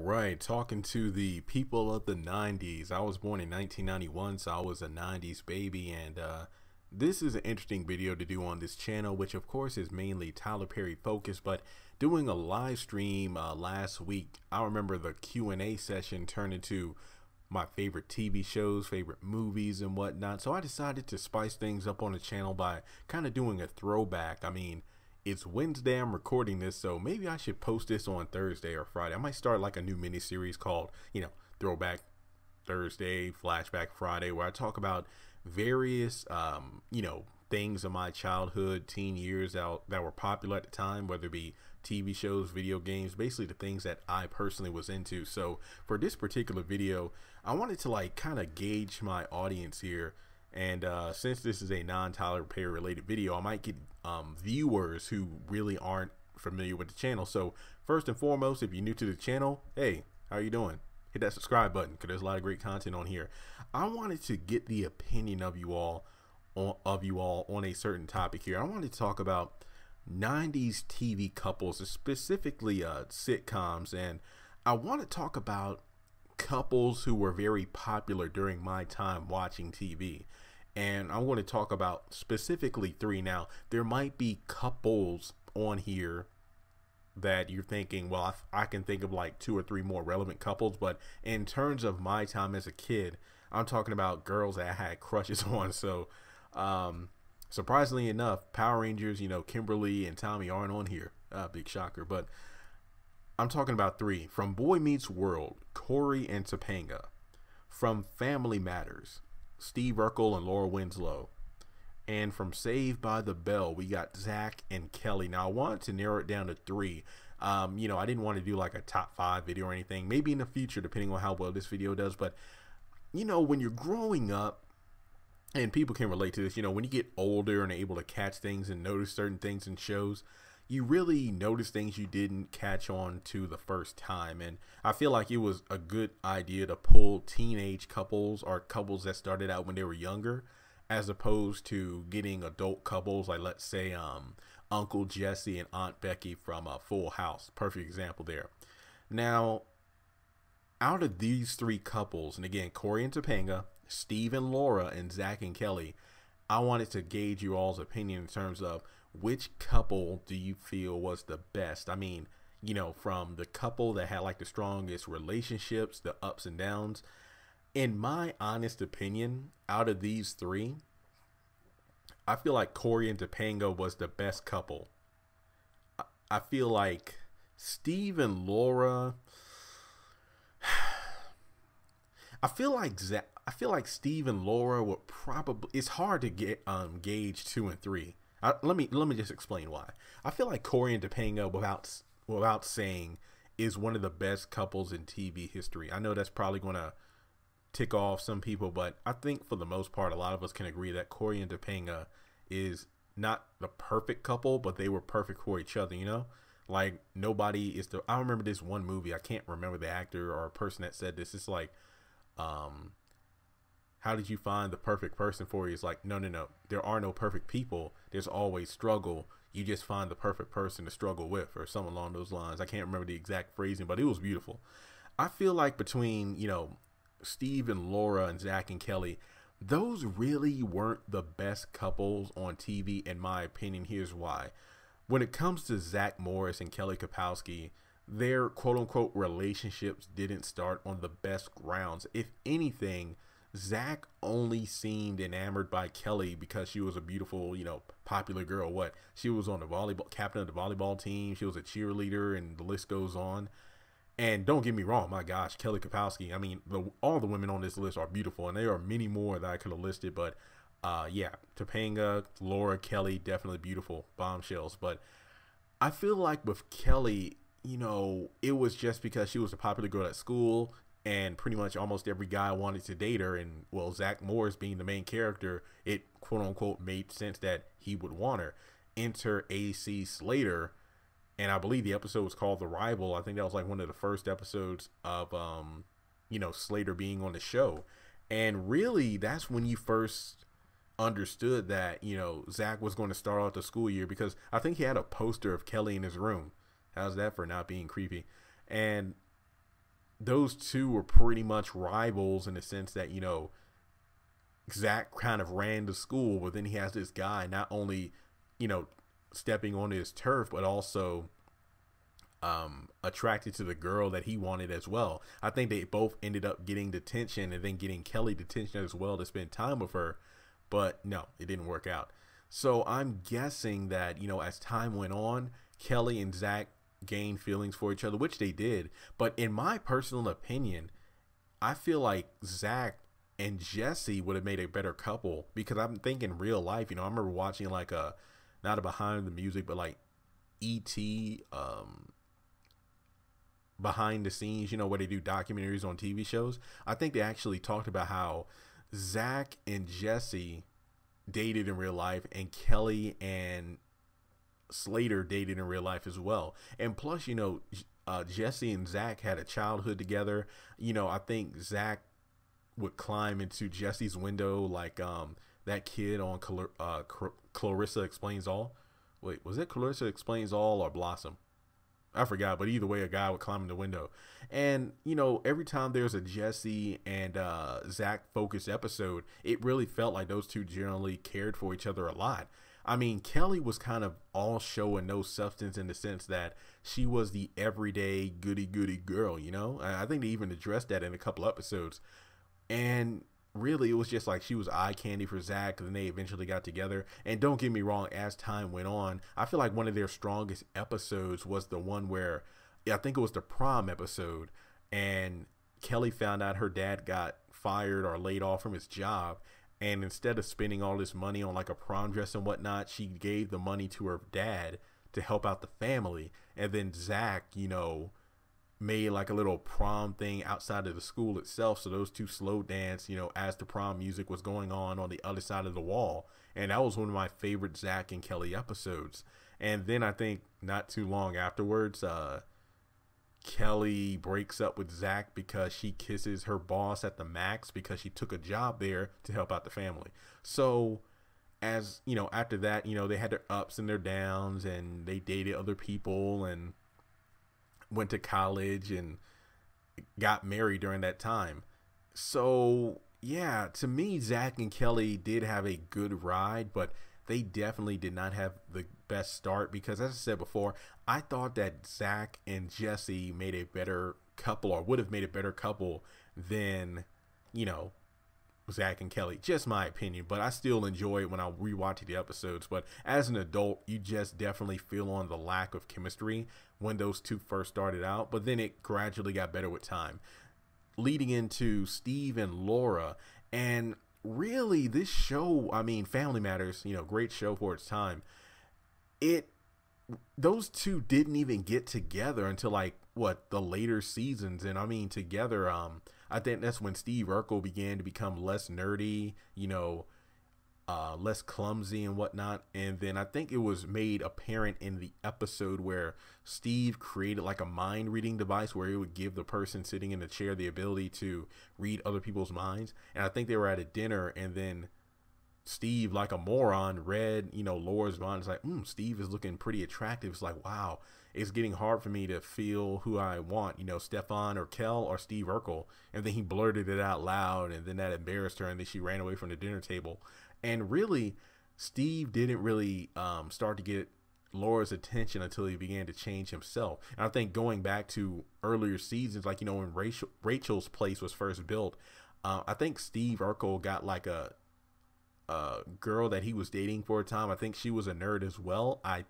right, talking to the people of the 90s. I was born in 1991, so I was a 90s baby, and this is an interesting video to do on this channel, which of course is mainly Tyler Perry focused, but doing a live stream last week, I remember the Q&A session turned into my favorite TV shows, favorite movies, and whatnot, so I decided to spice things up on the channel by kind of doing a throwback. I mean, it's Wednesday, I'm recording this, so maybe I should post this on Thursday or Friday. I might start like a new mini series called, Throwback Thursday, Flashback Friday, where I talk about various, things of my childhood, teen years out that were popular at the time, whether it be TV shows, video games, basically the things that I personally was into. So for this particular video, I wanted to like kind of gauge my audience here. And since this is a non-Tyler Perry related video, I might get viewers who really aren't familiar with the channel. So first and foremost, if you're new to the channel, hey, how you doing? Hit that subscribe button because there's a lot of great content on here. I wanted to get the opinion of you all on a certain topic here. I wanted to talk about 90s TV couples, specifically sitcoms, and I want to talk about couples who were very popular during my time watching TV. And I want to talk about specifically three. Now, there might be couples on here that you're thinking, well, I can think of like two or three more relevant couples. But in terms of my time as a kid, I'm talking about girls that I had crushes on. So surprisingly enough, Power Rangers, Kimberly and Tommy aren't on here. Big shocker. But I'm talking about three. From Boy Meets World, Corey and Topanga. From Family Matters, Steve Urkel and Laura Winslow. And from Saved by the Bell, we got Zach and Kelly. Now I wanted to narrow it down to three. I didn't want to do like a top 5 video or anything, maybe in the future depending on how well this video does. But when you're growing up, and people can relate to this, when you get older and able to catch things and notice certain things in shows, you really notice things you didn't catch on to the first time. And I feel like it was a good idea to pull teenage couples or couples that started out when they were younger, as opposed to getting adult couples like, let's say, Uncle Jesse and Aunt Becky from Full House. Perfect example there. Now, out of these three couples, and again, Corey and Topanga, Steve and Laura, and Zach and Kelly, I wanted to gauge you all's opinion in terms of which couple do you feel was the best. I mean, from the couple that had like the strongest relationships, the ups and downs. In my honest opinion, out of these three, I feel like Corey and Topanga was the best couple. I feel like Steve and Laura, I feel like Steve and Laura would probably, it's hard to get gauge 2 and 3. Let me just explain why. I feel like Corey and Topanga, without saying, is one of the best couples in TV history. I know that's probably going to tick off some people, but I think for the most part, a lot of us can agree that Corey and Topanga is not the perfect couple, but they were perfect for each other. Like nobody is the. I remember this one movie. I can't remember the actor or person that said this. It's like, how did you find the perfect person for you? It's like, no. There are no perfect people. There's always struggle. You just find the perfect person to struggle with, or something along those lines. I can't remember the exact phrasing, but it was beautiful. I feel like between, Steve and Laura and Zach and Kelly, those really weren't the best couples on TV, in my opinion. Here's why. When it comes to Zach Morris and Kelly Kapowski, their quote-unquote relationships didn't start on the best grounds. If anything, Zach only seemed enamored by Kelly because she was a beautiful, popular girl. She was on the captain of the volleyball team. She was a cheerleader, and the list goes on. And don't get me wrong, my gosh, Kelly Kapowski. I mean, all the women on this list are beautiful, and there are many more that I could have listed. But yeah, Topanga, Laura, Kelly, definitely beautiful bombshells. But I feel like with Kelly, it was just because she was a popular girl at school, and pretty much almost every guy wanted to date her. And well, Zach Morris being the main character, it quote unquote made sense that he would want her. Enter AC Slater. And I believe the episode was called The Rival. I think that was like one of the first episodes of, Slater being on the show. And really, that's when you first understood that, Zach was going to start out the school year, because I think he had a poster of Kelly in his room. How's that for not being creepy? And those two were pretty much rivals in the sense that, you know, Zach kind of ran the school, but then he has this guy not only, you know, stepping on his turf, but also attracted to the girl that he wanted as well. I think they both ended up getting detention and then getting Kelly detention as well to spend time with her, but no, it didn't work out. So I'm guessing that, you know, as time went on, Kelly and Zach gained feelings for each other, which they did. But in my personal opinion, I feel like Zach and Jesse would have made a better couple, because I'm thinking real life, you know, I remember watching like not a behind the music, but like E.T. Behind the scenes, you know, where they do documentaries on TV shows. I think they actually talked about how Zach and Jesse dated in real life, and Kelly and Slater dated in real life as well. And plus, you know, Jesse and Zach had a childhood together. You know, I think Zach would climb into Jesse's window like that kid on Clarissa Explains All. Wait, was it Clarissa Explains All or Blossom? I forgot, but either way, a guy would climb in the window. And, you know, every time there's a Jesse and Zach focused episode, it really felt like those two generally cared for each other a lot. I mean, Kelly was kind of all show and no substance in the sense that she was the everyday goody girl, you know? I think they even addressed that in a couple episodes. And really, it was just like she was eye candy for Zach, and then they eventually got together. And don't get me wrong, as time went on, I feel like one of their strongest episodes was the one where, I think it was the prom episode, and Kelly found out her dad got fired or laid off from his job, and instead of spending all this money on like a prom dress and whatnot, she gave the money to her dad to help out the family. And then Zach, you know, made like a little prom thing outside of the school itself, so those two slow dance, you know, as the prom music was going on the other side of the wall. And that was one of my favorite Zach and Kelly episodes. And then I think not too long afterwards, Kelly breaks up with Zach because she kisses her boss at the Max because she took a job there to help out the family. So as you know, after that, you know, they had their ups and their downs, and they dated other people and went to college and got married during that time. So yeah, to me, Zach and Kelly did have a good ride, but they definitely did not have the best start, because as I said before, I thought that Zach and Jesse made a better couple, or would have made a better couple than, you know, Zach and Kelly. Just my opinion, but I still enjoy it when I rewatch the episodes. But as an adult, you just definitely feel on the lack of chemistry when those two first started out, but then it gradually got better with time, leading into Steve and Laura. And really, this show, I mean, Family Matters, you know, great show for its time. Those two didn't even get together until like what, the later seasons. And I mean, together, I think that's when Steve Urkel began to become less nerdy, you know, less clumsy and whatnot. And then I think it was made apparent in the episode where Steve created like a mind reading device where it would give the person sitting in the chair the ability to read other people's minds. And I think they were at a dinner, and then Steve, like a moron, read, you know, Laura's mind. It's like, Steve is looking pretty attractive. It's like, wow, it's getting hard for me to feel who I want, you know, Stefan or Kel or Steve Urkel. And then he blurted it out loud, and then that embarrassed her, and then she ran away from the dinner table. And really, Steve didn't really start to get Laura's attention until he began to change himself. And I think going back to earlier seasons, like, you know, when Rachel's place was first built, I think Steve Urkel got like a girl that he was dating for a time. I think she was a nerd as well. I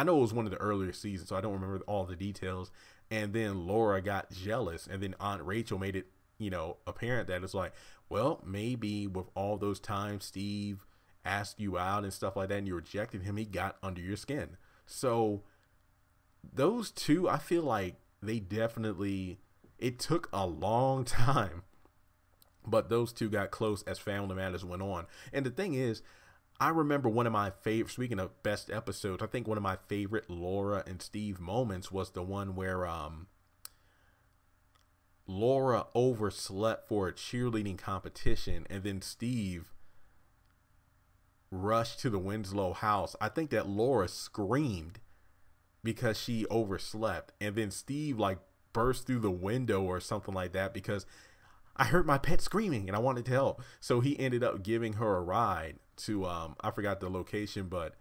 know it was one of the earlier seasons, so I don't remember all the details. And then Laura got jealous, and then Aunt Rachel made it, you know, apparent that it's like, well, maybe with all those times Steve asked you out and stuff like that, and you rejected him, he got under your skin. So those two, I feel like they definitely, it took a long time, but those two got close as Family Matters went on. And the thing is, I remember one of my favorite, speaking of best episodes, I think one of my favorite Laura and Steve moments was the one where Laura overslept for a cheerleading competition, and then Steve rushed to the Winslow house. I think that Laura screamed because she overslept, and then Steve like burst through the window or something like that because I heard my pet screaming and I wanted to help. So he ended up giving her a ride to, I forgot the location, but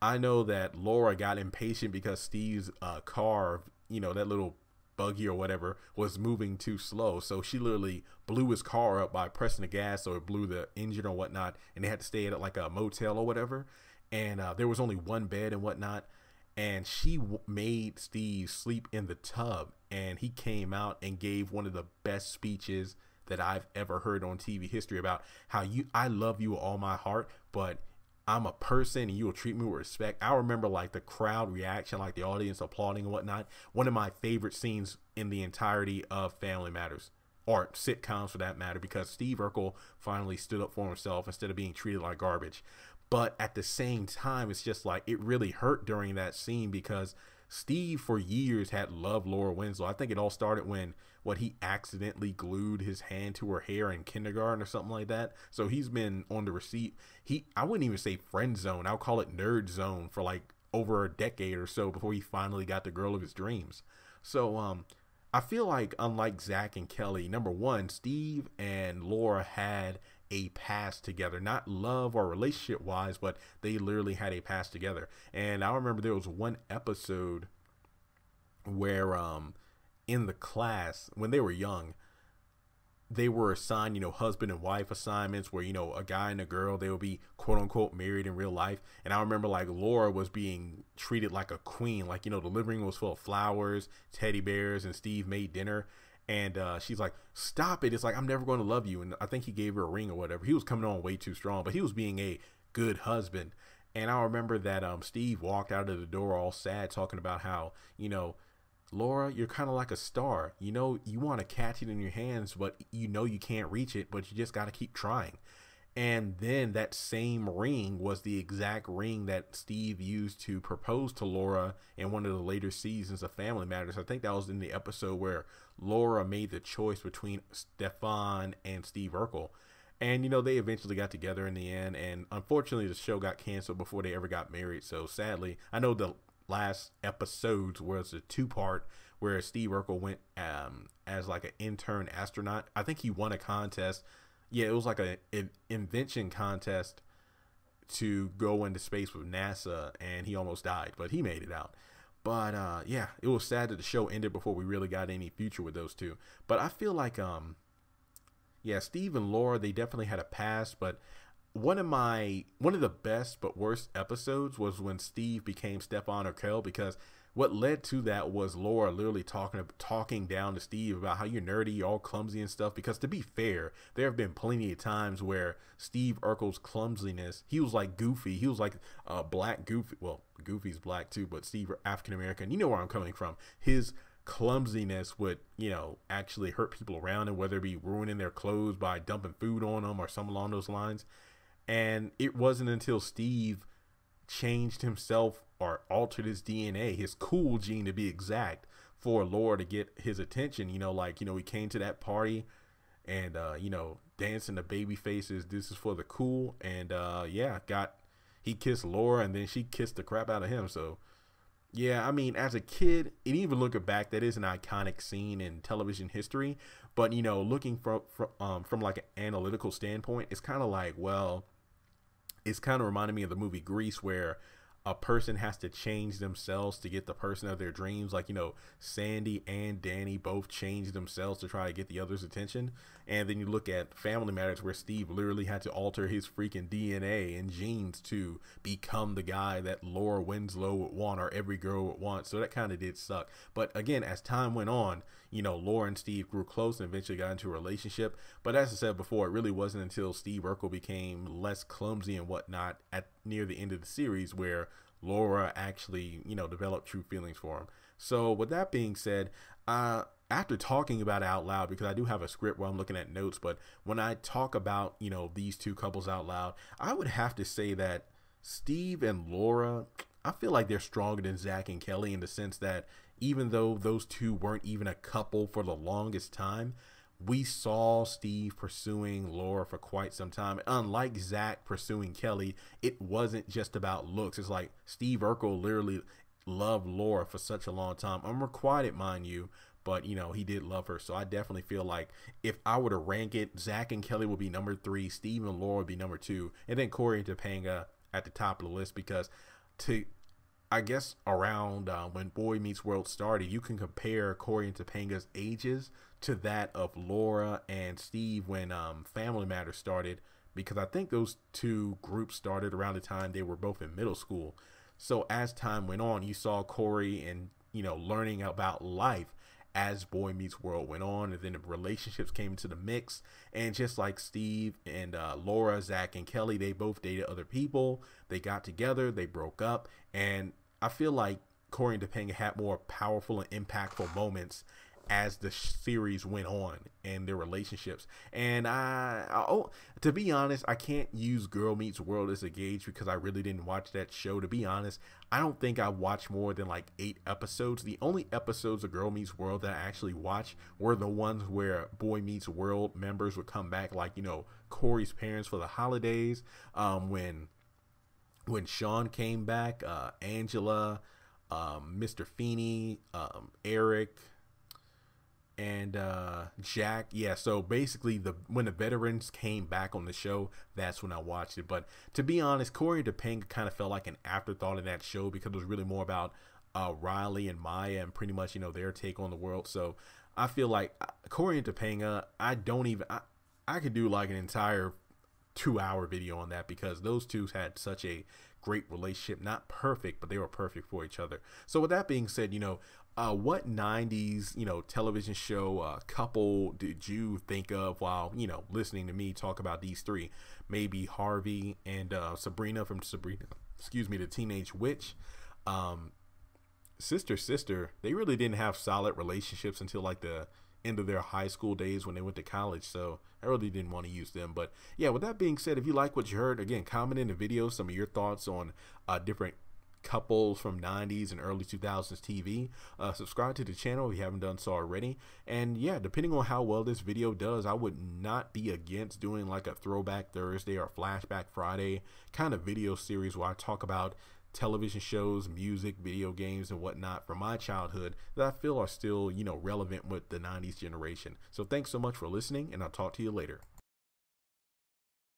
I know that Laura got impatient because Steve's car, you know, that little buggy or whatever, was moving too slow. So she literally blew his car up by pressing the gas, so it blew the engine or whatnot, and they had to stay at like a motel or whatever. And there was only one bed and whatnot. And she made Steve sleep in the tub, and he came out and gave one of the best speeches that I've ever heard on TV history about how I love you with all my heart, but I'm a person and you will treat me with respect. I remember like the crowd reaction, like the audience applauding and whatnot. One of my favorite scenes in the entirety of Family Matters, or sitcoms for that matter, because Steve Urkel finally stood up for himself instead of being treated like garbage. But at the same time, it's just like it really hurt during that scene because Steve for years had loved Laura Winslow. I think it all started when he accidentally glued his hand to her hair in kindergarten or something like that. So he's been on the receipt. I wouldn't even say friend zone. I'll call it nerd zone for like over a decade or so before he finally got the girl of his dreams. So I feel like unlike Zach and Kelly, number one, Steve and Laura had a past together, not love or relationship wise, but they literally had a past together. And I remember there was one episode where in the class when they were young, they were assigned, you know, husband and wife assignments where, you know, a guy and a girl, they would be quote unquote married in real life. And I remember like Laura was being treated like a queen, like, you know, the living room was full of flowers, teddy bears, and Steve made dinner. And she's like, stop it. It's like, I'm never going to love you. And I think he gave her a ring or whatever. He was coming on way too strong, but he was being a good husband. And I remember that Steve walked out of the door all sad, talking about how, you know, Laura, you're kind of like a star. You know, you want to catch it in your hands, but you know you can't reach it, but you just got to keep trying. And then that same ring was the exact ring that Steve used to propose to Laura in one of the later seasons of Family Matters. I think that was in the episode where Laura made the choice between Stefan and Steve Urkel. And, you know, they eventually got together in the end. And unfortunately, the show got canceled before they ever got married. So sadly, I know the last episodes was a two-part where Steve Urkel went as like an intern astronaut. I think he won a contest. Yeah, it was like an invention contest to go into space with NASA, and he almost died, but he made it out. But yeah, it was sad that the show ended before we really got any future with those two. But I feel like yeah, Steve and Laura, they definitely had a past, but one of the best but worst episodes was when Steve became Stefan Urkel, because what led to that was Laura literally talking down to Steve about how you're nerdy, you're all clumsy and stuff. Because to be fair, there have been plenty of times where Steve Urkel's clumsiness, he was like Goofy. He was like black Goofy. Well, Goofy's black too, but Steve African American. You know where I'm coming from. His clumsiness would, you know, actually hurt people around him, whether it be ruining their clothes by dumping food on them or something along those lines. And it wasn't until Steve changed himself or altered his DNA, his cool gene to be exact, for Laura to get his attention. You know, like, you know, he came to that party and, you know, dancing the baby faces. This is for the cool. And, yeah, he kissed Laura, and then she kissed the crap out of him. So, yeah, I mean, as a kid, and even looking back, that is an iconic scene in television history. But, you know, looking from like an analytical standpoint, it's kind of like, well, it's kind of reminding me of the movie Grease, where a person has to change themselves to get the person of their dreams. Like, you know, Sandy and Danny both changed themselves to try to get the other's attention. And then you look at Family Matters, where Steve literally had to alter his freaking DNA and genes to become the guy that Laura Winslow would want, or every girl would want. So that kind of did suck. But again, as time went on, you know, Laura and Steve grew close and eventually got into a relationship. But as I said before, it really wasn't until Steve Urkel became less clumsy and whatnot at near the end of the series where Laura actually, you know, developed true feelings for him. So with that being said, after talking about it out loud, because I do have a script where I'm looking at notes, but when I talk about, you know, these two couples out loud, I would have to say that Steve and Laura, I feel like they're stronger than Zach and Kelly, in the sense that even though those two weren't even a couple for the longest time, we saw Steve pursuing Laura for quite some time. Unlike Zach pursuing Kelly, it wasn't just about looks. It's like Steve Urkel literally loved Laura for such a long time. Unrequited, mind you, but you know, he did love her. So I definitely feel like if I were to rank it, Zach and Kelly would be number 3, Steve and Laura would be number 2, and then Corey and Topanga at the top of the list, because to I guess around when Boy Meets World started, you can compare Corey and Topanga's ages to that of Laura and Steve when Family Matters started, because I think those two groups started around the time they were both in middle school. So as time went on, you saw Corey and, you know, learning about life as Boy Meets World went on, and then the relationships came into the mix. And just like Steve and Laura, Zach and Kelly, they both dated other people. They got together, they broke up, and I feel like Corey and Topanga had more powerful and impactful moments as the series went on and their relationships. And to be honest, I can't use Girl Meets World as a gauge because I really didn't watch that show. To be honest, I don't think I watched more than like 8 episodes. The only episodes of Girl Meets World that I actually watched were the ones where Boy Meets World members would come back, like, you know, Corey's parents for the holidays, when Sean came back, Angela, Mr. Feeney, Eric, and Jack. Yeah, so basically when the veterans came back on the show, that's when I watched it. But to be honest, Corey and Topanga kind of felt like an afterthought in that show, because it was really more about Riley and Maya and pretty much, you know, their take on the world. So I feel like Corey and Topanga, I could do like an entire 2-hour video on that, because those two had such a great relationship. Not perfect, but they were perfect for each other. So with that being said, you know, what 90s, you know, television show couple did you think of while, you know, listening to me talk about these three? Maybe Harvey and Sabrina from Sabrina, the Teenage Witch. Sister, they really didn't have solid relationships until like the end of their high school days when they went to college, so I really didn't want to use them. But yeah, with that being said, if you like what you heard, again, comment in the video some of your thoughts on different couples from 90s and early 2000s TV. Subscribe to the channel if you haven't done so already. And yeah, depending on how well this video does, I would not be against doing like a Throwback Thursday or Flashback Friday kind of video series where I talk about television shows, music, video games, and whatnot from my childhood that I feel are still, you know, relevant with the 90s generation. So thanks so much for listening, and I'll talk to you later.